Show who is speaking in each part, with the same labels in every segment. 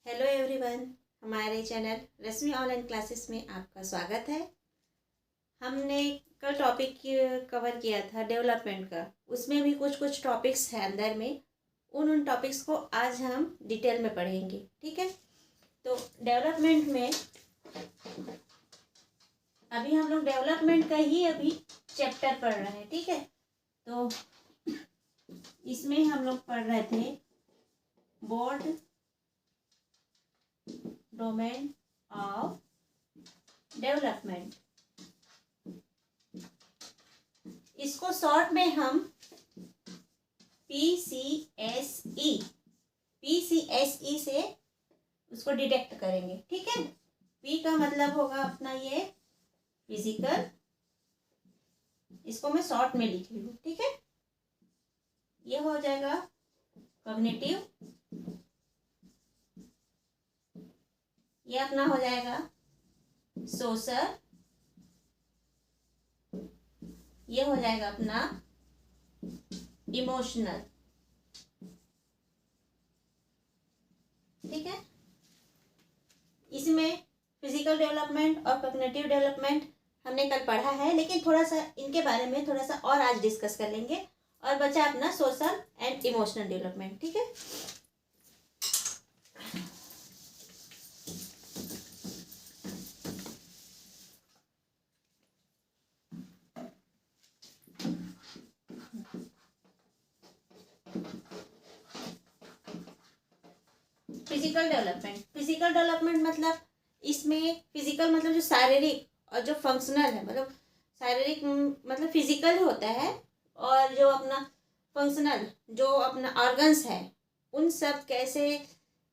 Speaker 1: Hello everyone, हमारे channel रश्मि online classes में आपका स्वागत है। हमने कल टॉपिक कवर किया था डेवलपमेंट का। उसमें भी कुछ कुछ टॉपिक्स हैं अंदर में। उन टॉपिक्स को आज हम डिटेल में पढ़ेंगे, ठीक है। तो डेवलपमेंट में अभी हम लोग डेवलपमेंट का ही अभी चैप्टर पढ़ रहे हैं, ठीक है। तो इसमें हम लोग पढ़ रहे थे बोर्ड डोमेन ऑफ डेवलपमेंट। इसको शॉर्ट में हम पीसीएसई से उसको डिटेक्ट करेंगे, ठीक है। पी का मतलब होगा अपना ये फिजिकल, इसको मैं शॉर्ट में लिख रही हूँ, ठीक है। ये हो जाएगा कॉग्निटिव, ये अपना हो जाएगा सोशल, ये हो जाएगा अपना इमोशनल, ठीक है। इसमें फिजिकल डेवलपमेंट और कॉग्निटिव डेवलपमेंट हमने कल पढ़ा है, लेकिन थोड़ा सा इनके बारे में थोड़ा सा और आज डिस्कस कर लेंगे। और बचा अपना सोशल एंड इमोशनल डेवलपमेंट, ठीक है। फिजिकल डेवलपमेंट मतलब इसमें फिजिकल मतलब जो शारीरिक और जो फंक्शनल है, मतलब शारीरिक मतलब फिजिकल होता है, और जो अपना फंक्शनल जो अपना ऑर्गन्स है उन सब कैसे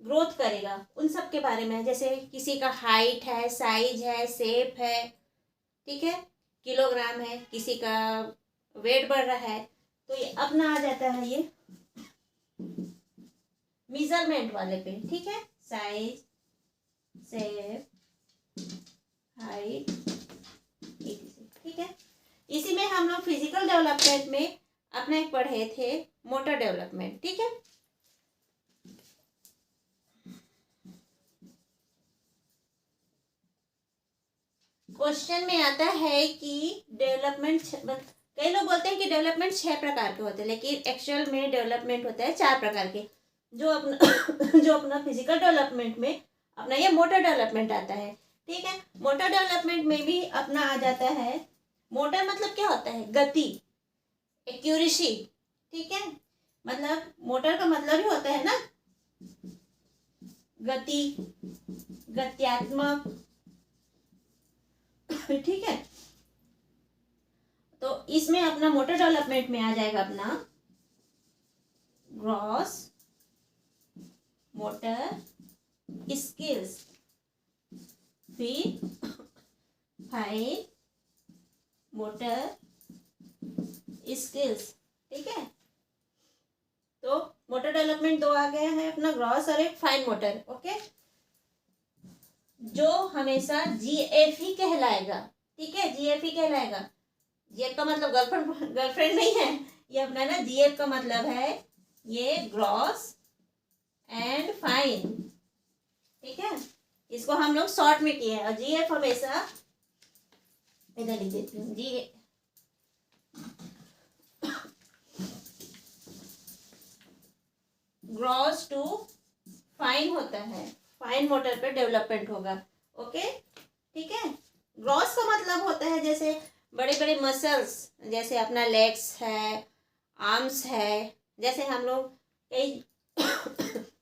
Speaker 1: ग्रोथ करेगा उन सब के बारे में है। जैसे किसी का हाइट है, साइज है, शेप है, ठीक है, किलोग्राम है, किसी का वेट बढ़ रहा है, तो ये अपना आ जाता है ये मेजरमेंट वाले पे, ठीक है। साइज, शेप, हाइट, ठीक है। इसी में हम लोग फिजिकल डेवलपमेंट में अपना एक पढ़े थे मोटर डेवलपमेंट, ठीक है। क्वेश्चन में आता है कि डेवलपमेंट, कई लोग बोलते हैं कि डेवलपमेंट 6 प्रकार के होते हैं, लेकिन एक्चुअल में डेवलपमेंट होता है 4 प्रकार के। जो अपना जो अपना फिजिकल डेवलपमेंट में अपना ये मोटर डेवलपमेंट आता है, ठीक है। मोटर डेवलपमेंट में भी अपना आ जाता है, मोटर मतलब क्या होता है, गति, एक्यूरेसी, ठीक है। मतलब मोटर का मतलब ही होता है ना गति, गत्यात्मक, ठीक है। तो इसमें अपना मोटर डेवलपमेंट में आ जाएगा अपना ग्रॉस मोटर स्किल्स, फिर फाइन मोटर स्किल्स, ठीक है। तो मोटर डेवलपमेंट 2 आ गया है, अपना ग्रॉस और एक फाइन मोटर, ओके। जो हमेशा जीएफ ही कहलाएगा, ठीक है, जीएफ ही कहलाएगा। जीएफ का मतलब गर्लफ्रेंड नहीं है, ये अपना ना जीएफ का मतलब है ये ग्रॉस एंड फाइन, ठीक है। इसको हम लोग शॉर्ट में किए हैं, और जीएफ हमेशा इधर लिख देती हूँ, जी ग्रॉस टू फाइन होता है, फाइन मोटर पे डेवलपमेंट होगा, ओके, ठीक है। ग्रॉस का मतलब होता है जैसे बड़े बड़े मसल्स, जैसे अपना लेग्स है, आर्म्स है। जैसे हम लोग कई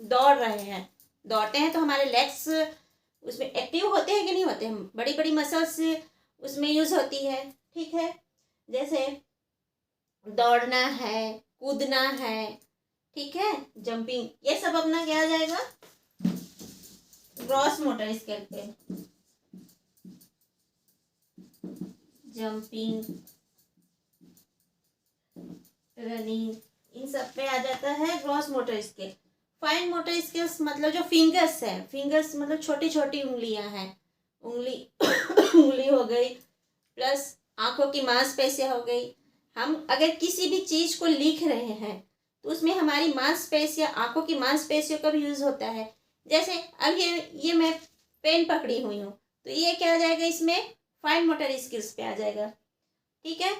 Speaker 1: दौड़ रहे हैं, दौड़ते हैं तो हमारे लेग्स उसमें एक्टिव होते हैं कि नहीं होते हैं, बड़ी बड़ी मसल्स उसमें यूज होती है, ठीक है। जैसे दौड़ना है, कूदना है, ठीक है, जंपिंग, ये सब अपना क्या आ जाएगा ग्रॉस मोटर स्किल पे। जंपिंग, रनिंग, इन सब पे आ जाता है gross motor skill. Fine motor skills मतलब जो फिंगर्स है, फिंगर्स मतलब छोटी छोटी उंगलियां हैं, उंगली उंगली हो गई, प्लस आंखों की मांसपेशियां हो गई। हम अगर किसी भी चीज को लिख रहे हैं तो उसमें हमारी मांसपेशियां, आंखों की मांसपेशियों का भी यूज होता है। जैसे अब ये मैं पेन पकड़ी हुई हूँ, तो ये क्या आ जाएगा, इसमें फाइन मोटर स्किल्स पे आ जाएगा। ठीक है।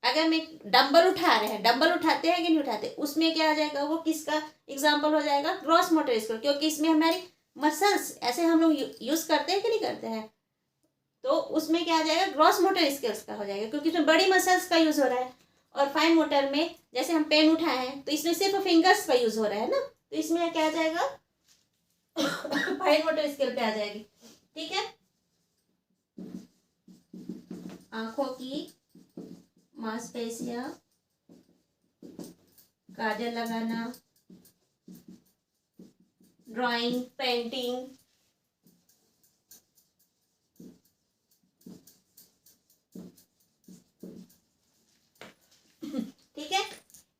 Speaker 1: अगर मैं डंबल उठा रहे हैं, डंबल उठाते हैं कि नहीं उठाते, उसमें क्या आ जाएगा, वो किसका एग्जाम्पल हो जाएगा, ग्रॉस मोटर स्किल, क्योंकि इसमें हमारी मसल्स ऐसे हम लोग यूज करते हैं कि नहीं करते हैं, तो उसमें क्या आ जाएगा, ग्रॉस मोटर स्किल्स का हो जाएगा, क्योंकि इसमें बड़ी मसल्स का यूज हो रहा है। और फाइन मोटर में जैसे हम पेन उठाए हैं, तो इसमें सिर्फ फिंगर्स का यूज हो रहा है ना, तो इसमें क्या आ जाएगा फाइन मोटर स्किल पे आ जाएगी। ठीक है। आंखों की मांसपेशियां, काजल लगाना, ड्राइंग, पेंटिंग, ठीक है।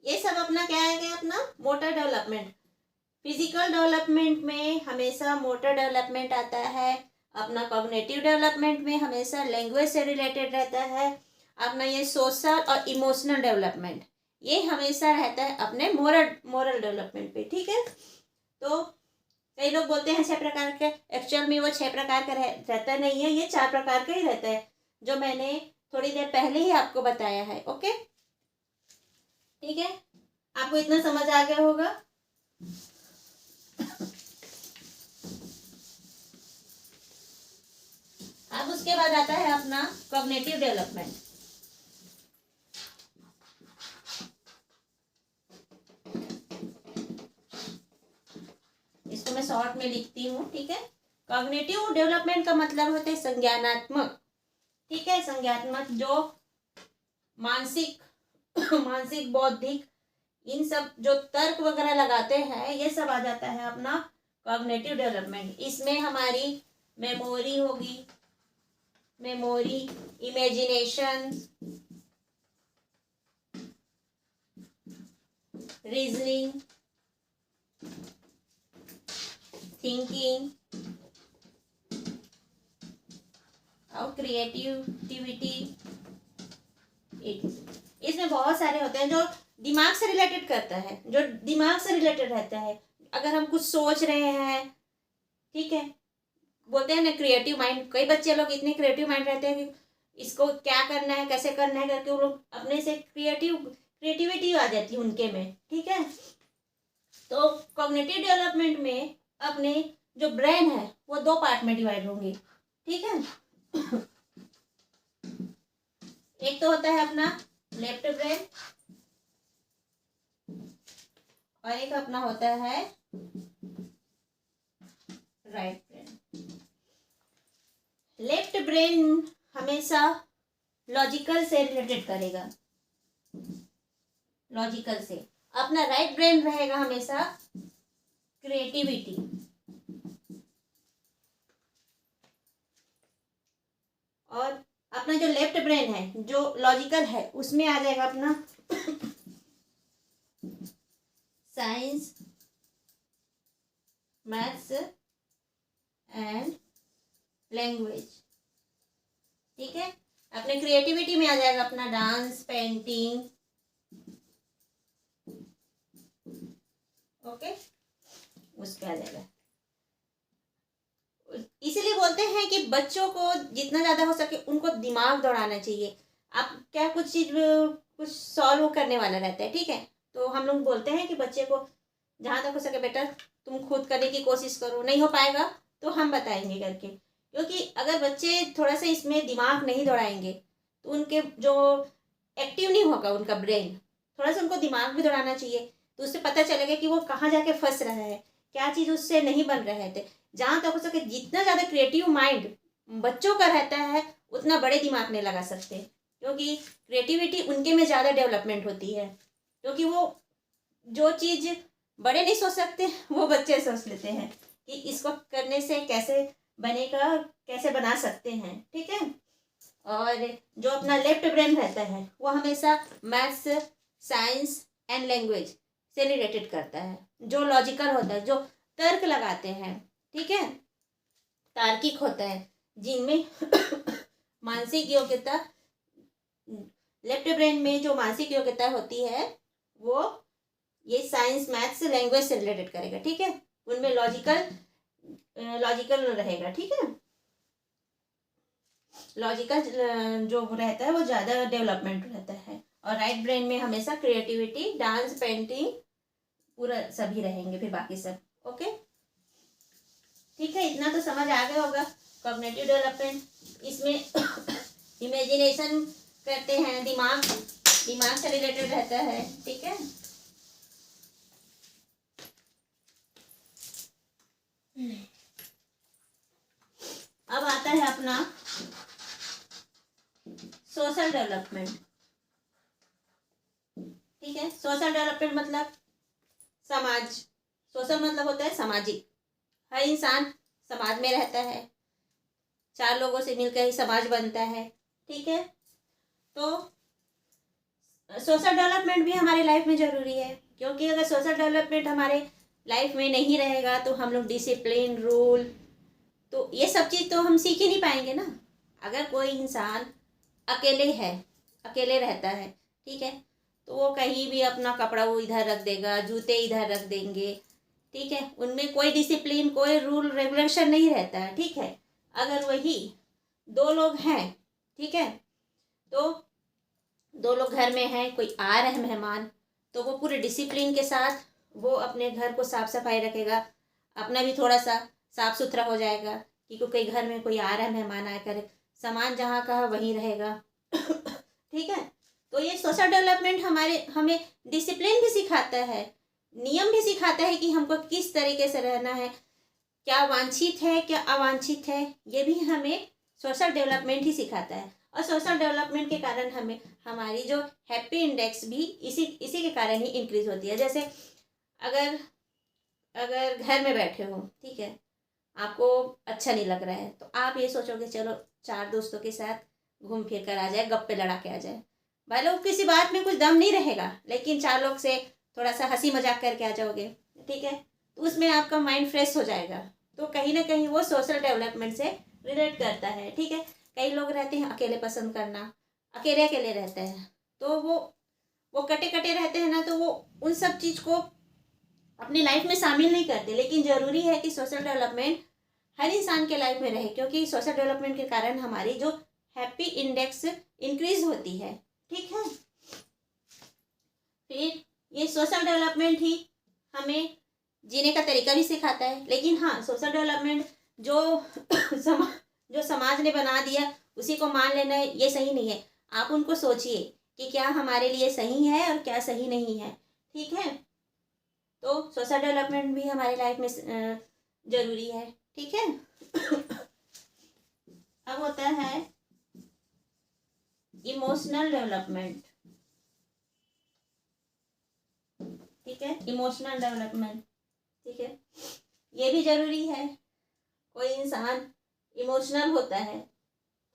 Speaker 1: ये सब अपना क्या है, अपना मोटर डेवलपमेंट। फिजिकल डेवलपमेंट में हमेशा मोटर डेवलपमेंट आता है, अपना कॉग्निटिव डेवलपमेंट में हमेशा लैंग्वेज से रिलेटेड रहता है, अपना ये सोशल और इमोशनल डेवलपमेंट ये हमेशा रहता है अपने मोरल डेवलपमेंट पे। ठीक है। तो कई लोग बोलते हैं 6 प्रकार के, एक्चुअल में वो 6 प्रकार का रहता नहीं है, ये 4 प्रकार का ही रहता है, जो मैंने थोड़ी देर पहले ही आपको बताया है। ओके, ठीक है। आपको इतना समझ आ गया होगा। अब उसके बाद आता है अपना कॉग्निटिव डेवलपमेंट। इसको मैं शॉर्ट में लिखती हूँ। ठीक है। कॉग्निटिव डेवलपमेंट का मतलब होता है संज्ञानात्मक। ठीक है। संज्ञानात्मक जो मानसिक बौद्धिक इन सब जो तर्क वगैरह लगाते हैं, ये सब आ जाता है अपना कॉग्निटिव डेवलपमेंट। इसमें हमारी मेमोरी होगी, मेमोरी, इमेजिनेशन, रीजनिंग, थिंकिंग और क्रिएटिविटी। इसमें बहुत सारे होते हैं जो दिमाग से रिलेटेड करता है, जो दिमाग से रिलेटेड रहता है। अगर हम कुछ सोच रहे हैं, ठीक है, बोलते हैं ना क्रिएटिव माइंड, कई बच्चे लोग इतने क्रिएटिव माइंड रहते हैं कि इसको क्या करना है, कैसे करना है करके वो लोग अपने से क्रिएटिविटी आ जाती है उनके में। ठीक है। तो कॉग्निटिव डेवलपमेंट में अपने जो ब्रेन है वो 2 पार्ट में डिवाइड होंगे। ठीक है। एक तो होता है अपना लेफ्ट ब्रेन और एक अपना होता है राइट ब्रेन। लेफ्ट ब्रेन हमेशा लॉजिकल से रिलेटेड करेगा, लॉजिकल से। अपना राइट ब्रेन रहेगा हमेशा क्रिएटिविटी। और अपना जो लेफ्ट ब्रेन है जो लॉजिकल है उसमें आ जाएगा अपना साइंस, मैथ्स एंड लैंग्वेज। ठीक है। अपने क्रिएटिविटी में आ जाएगा अपना डांस, पेंटिंग। ओके, उस पे आ जाएगा। इसीलिए बोलते हैं कि बच्चों को जितना ज़्यादा हो सके उनको दिमाग दौड़ाना चाहिए। आप क्या कुछ चीज़ कुछ सॉल्व करने वाला रहता है, ठीक है, तो हम लोग बोलते हैं कि बच्चे को जहाँ तक हो सके बेटा तुम खुद करने की कोशिश करो, नहीं हो पाएगा तो हम बताएंगे करके। क्योंकि अगर बच्चे थोड़ा सा इसमें दिमाग नहीं दौड़ाएंगे तो उनके जो एक्टिव नहीं होगा उनका ब्रेन, थोड़ा सा उनको दिमाग भी दौड़ाना चाहिए, तो उससे पता चलेगा कि वो कहाँ जाके फंस रहा है, क्या चीज़ उससे नहीं बन रहे थे। जहाँ तक हो सके जितना ज़्यादा क्रिएटिव माइंड बच्चों का रहता है उतना बड़े दिमाग नहीं लगा सकते, क्योंकि क्रिएटिविटी उनके में ज़्यादा डेवलपमेंट होती है। क्योंकि वो जो चीज़ बड़े नहीं सोच सकते वो बच्चे सोच लेते हैं कि इसको करने से कैसे बनेगा, कैसे बना सकते हैं। ठीक है। और जो अपना लेफ्ट ब्रेन रहता है वो हमेशा मैथ्स, साइंस एंड लैंग्वेज से रिलेटेड करता है, जो लॉजिकल होता है, जो तर्क लगाते हैं। ठीक है, तार्किक होता है, जिनमें मानसिक योग्यता, लेफ्ट ब्रेन में जो मानसिक योग्यता होती है वो ये साइंस, मैथ्स, लैंग्वेज से रिलेटेड करेगा। ठीक है, उनमें लॉजिकल लॉजिकल रहेगा, ठीक है। लॉजिकल जो रहता है वो ज़्यादा डेवलपमेंट रहता है, और राइट ब्रेन में हमेशा क्रिएटिविटी, डांस, पेंटिंग, पूरा सभी रहेंगे फिर बाकी सब। ओके, ठीक है, इतना तो समझ आ गया होगा। कॉग्निटिव डेवलपमेंट, इसमें इमेजिनेशन करते हैं, दिमाग से रिलेटेड रहता है, ठीक है। अब आता है अपना सोशल डेवलपमेंट, ठीक है। सोशल डेवलपमेंट मतलब समाज, सोशल मतलब होता है सामाजिक, हर इंसान समाज में रहता है, 4 लोगों से मिलकर ही समाज बनता है, ठीक है। तो सोशल डेवलपमेंट भी हमारे लाइफ में ज़रूरी है, क्योंकि अगर सोशल डेवलपमेंट हमारे लाइफ में नहीं रहेगा तो हम लोग डिसिप्लिन, रूल, तो ये सब चीज़ तो हम सीख ही नहीं पाएंगे ना। अगर कोई इंसान अकेले है, अकेले रहता है, ठीक है, तो वो कहीं भी अपना कपड़ा वो इधर रख देगा, जूते इधर रख देंगे, ठीक है, उनमें कोई डिसिप्लिन, कोई रूल रेगुलेशन नहीं रहता है, ठीक है। अगर वही 2 लोग हैं, ठीक है, तो 2 लोग घर में हैं, कोई आ रहा है मेहमान, तो वो पूरे डिसिप्लिन के साथ वो अपने घर को साफ सफाई रखेगा, अपना भी थोड़ा सा साफ सुथरा हो जाएगा, कि कोई घर में कोई आ रहा है मेहमान, आकर सामान जहाँ का वहीं रहेगा, ठीक है। तो ये सोशल डेवलपमेंट हमें डिसिप्लिन भी सिखाता है, नियम भी सिखाता है कि हमको किस तरीके से रहना है, क्या वांछित है, क्या अवांछित है, ये भी हमें सोशल डेवलपमेंट ही सिखाता है। और सोशल डेवलपमेंट के कारण हमें हमारी जो हैप्पी इंडेक्स भी इसी के कारण ही इंक्रीज होती है। जैसे अगर अगर घर में बैठे हो, ठीक है, आपको अच्छा नहीं लग रहा है, तो आप ये सोचोगे चलो 4 दोस्तों के साथ घूम फिर कर आ जाए, गप्पे लड़ा के आ जाए, भाई लोग किसी बात में कुछ दम नहीं रहेगा, लेकिन 4 लोग से थोड़ा सा हंसी मजाक करके आ जाओगे, ठीक है, तो उसमें आपका माइंड फ्रेश हो जाएगा। तो कहीं ना कहीं वो सोशल डेवलपमेंट से रिलेट करता है, ठीक है। कई लोग रहते हैं अकेले पसंद करना, अकेले अकेले रहते हैं, तो वो कटे कटे रहते हैं ना, तो वो उन सब चीज़ को अपनी लाइफ में शामिल नहीं करते। लेकिन ज़रूरी है कि सोशल डेवलपमेंट हर इंसान के लाइफ में रहे, क्योंकि सोशल डेवलपमेंट के कारण हमारी जो हैप्पी इंडेक्स इंक्रीज होती है, ठीक है। फिर ये सोशल डेवलपमेंट ही हमें जीने का तरीका भी सिखाता है। लेकिन हाँ, सोशल डेवलपमेंट जो जो समाज ने बना दिया उसी को मान लेना है, ये सही नहीं है। आप उनको सोचिए कि क्या हमारे लिए सही है और क्या सही नहीं है, ठीक है। तो सोशल डेवलपमेंट भी हमारे लाइफ में ज़रूरी है, ठीक है। अब होता है इमोशनल डेवलपमेंट, ठीक है, इमोशनल डेवलपमेंट, ठीक है, ये भी ज़रूरी है। कोई इंसान इमोशनल होता है,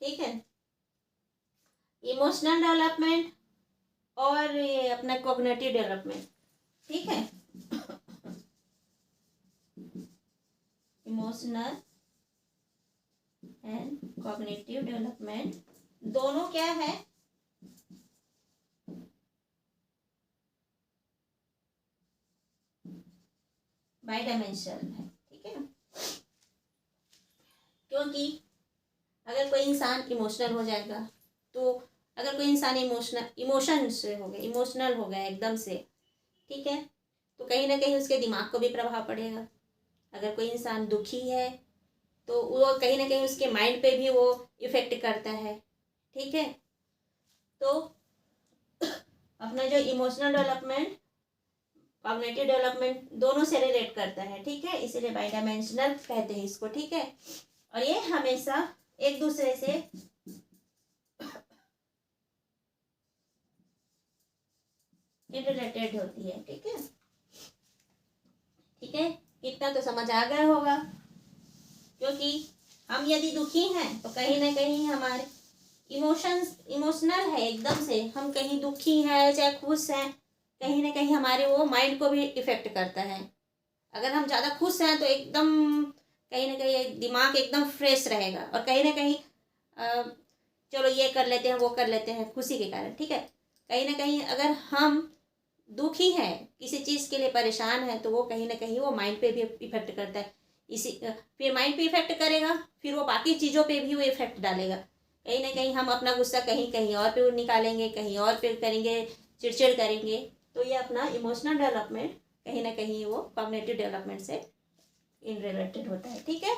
Speaker 1: ठीक है, इमोशनल डेवलपमेंट और ये अपना कॉग्निटिव डेवलपमेंट, ठीक है। इमोशनल एंड कॉग्निटिव डेवलपमेंट दोनों क्या है, बाई डायमेंशनल है, ठीक है। क्योंकि अगर कोई इंसान इमोशनल हो जाएगा, तो अगर कोई इंसान इमोशनल हो गया एकदम से, ठीक है, तो कहीं ना कहीं उसके दिमाग को भी प्रभाव पड़ेगा। अगर कोई इंसान दुखी है तो वो कहीं ना कहीं उसके माइंड पे भी वो इफेक्ट करता है, ठीक है। तो अपना जो इमोशनल डेवलपमेंट, कॉग्निटिव डेवलपमेंट दोनों से रिलेट करता है, ठीक है, इसीलिए बाई डायमेंशनल कहते हैं इसको, ठीक है। और ये हमेशा एक दूसरे से रिलेटेड होती है, ठीक है, ठीक है। इतना तो समझ आ गया होगा, क्योंकि हम यदि दुखी हैं तो कहीं ना कहीं हमारे इमोशनल है एकदम से, हम कहीं दुखी हैं चाहे खुश हैं, कहीं ना कहीं हमारे वो माइंड को भी इफेक्ट करता है। अगर हम ज़्यादा खुश हैं तो एकदम कहीं ना कहीं दिमाग एकदम फ्रेश रहेगा, और कहीं ना कहीं चलो ये कर लेते हैं वो कर लेते हैं खुशी के कारण, ठीक है। कहीं ना कहीं अगर हम दुखी हैं, किसी चीज़ के लिए परेशान है, तो वो कहीं ना कहीं वो माइंड पे भी इफेक्ट करता है। इसी फिर माइंड पे इफेक्ट करेगा, फिर वो बाकी चीज़ों पे भी वो इफेक्ट डालेगा। कहीं ना कहीं हम अपना गुस्सा कहीं कहीं और पे निकालेंगे, कहीं और पे करेंगे, चिड़चिड़ करेंगे। तो ये अपना इमोशनल डेवलपमेंट कहीं ना कहीं वो कॉग्निटिव डेवलपमेंट से इन रिलेटेड होता है। ठीक है।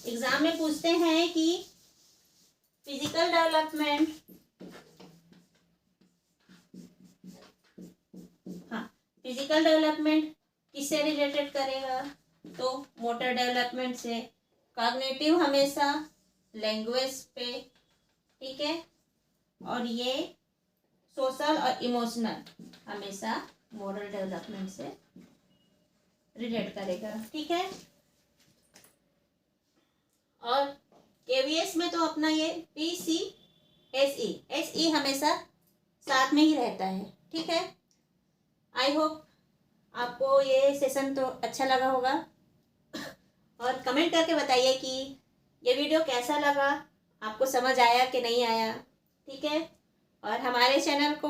Speaker 1: एग्जाम में पूछते हैं कि फिजिकल डेवलपमेंट, हाँ, फिजिकल डेवलपमेंट किससे रिलेटेड करेगा? तो मोटर डेवलपमेंट से। कॉग्निटिव हमेशा लैंग्वेज पे, ठीक है। और ये सोशल और इमोशनल हमेशा मोरल डेवलपमेंट से रिलेट करेगा। ठीक है। और केवीएस में तो अपना ये PCSE हमेशा साथ में ही रहता है। ठीक है। आई होप आपको ये सेशन तो अच्छा लगा होगा, और कमेंट करके बताइए कि ये वीडियो कैसा लगा, आपको समझ आया कि नहीं आया। ठीक है। और हमारे चैनल को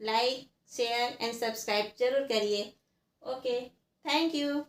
Speaker 1: लाइक, शेयर एंड सब्सक्राइब जरूर करिए। Okay, thank you.